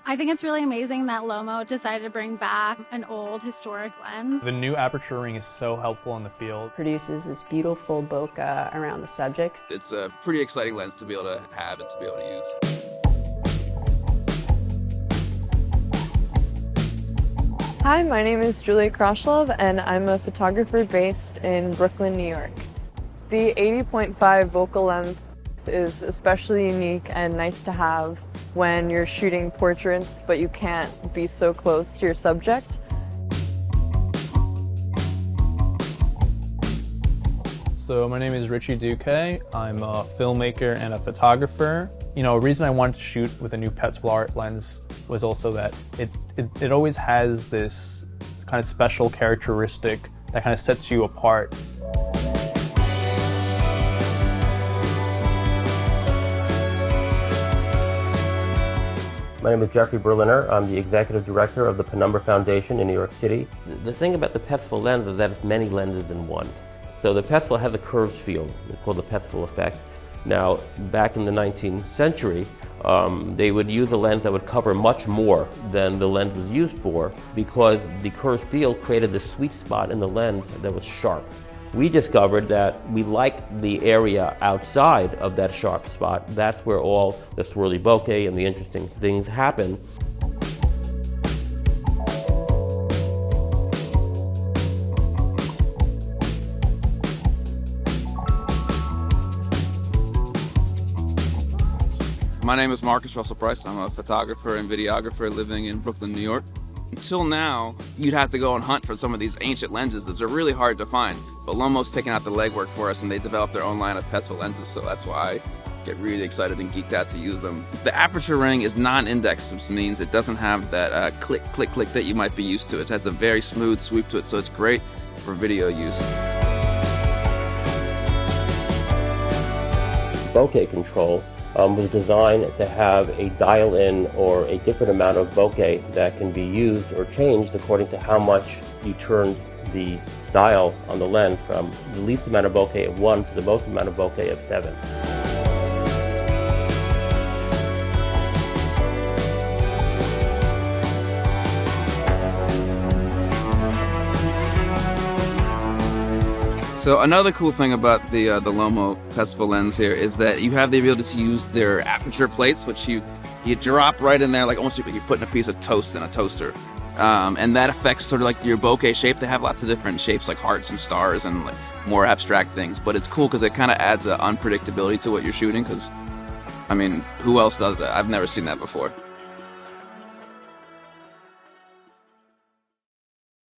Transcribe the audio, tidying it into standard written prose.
I think it's really amazing that Lomo decided to bring back an old historic lens. The new aperture ring is so helpful in the field. Produces this beautiful bokeh around the subjects. It's a pretty exciting lens to be able to have and to be able to use. Hi, my name is Julia Kroshlov, and I'm a photographer based in Brooklyn, New York. The 80.5 focal length is especially unique and nice to have when you're shooting portraits, but you can't be so close to your subject. So my name is Richie Duque. I'm a filmmaker and a photographer. You know, a reason I wanted to shoot with a new Petzval Art Lens was also that it always has this kind of special characteristic that kind of sets you apart. My name is Jeffrey Berliner. I'm the Executive Director of the Penumbra Foundation in New York City. The thing about the Petzval lens is that it's many lenses in one. So the Petzval has a curved field. It's called the Petzval effect. Now, back in the 19th century, they would use a lens that would cover much more than the lens was used for because the curved field created this sweet spot in the lens that was sharp. We discovered that we liked the area outside of that sharp spot. That's where all the swirly bokeh and the interesting things happen. My name is Marcus Russell Price. I'm a photographer and videographer living in Brooklyn, New York. Until now, you'd have to go and hunt for some of these ancient lenses that are really hard to find. But Lomo's taken out the legwork for us and they developed their own line of Petzval lenses, so that's why I get really excited and geeked out to use them. The aperture ring is non-indexed, which means it doesn't have that click, click, click that you might be used to. It has a very smooth sweep to it, so it's great for video use. Bokeh control was designed to have a dial-in or a different amount of bokeh that can be used or changed according to how much you turned the dial on the lens from the least amount of bokeh of 1 to the most amount of bokeh of 7. So another cool thing about the Lomo Petzval lens here is that you have the ability to use their aperture plates, which you drop right in there, like almost like you're putting a piece of toast in a toaster. And that affects sort of like your bokeh shape. They have lots of different shapes like hearts and stars and like more abstract things. But it's cool because it kind of adds an unpredictability to what you're shooting because, I mean, who else does that? I've never seen that before.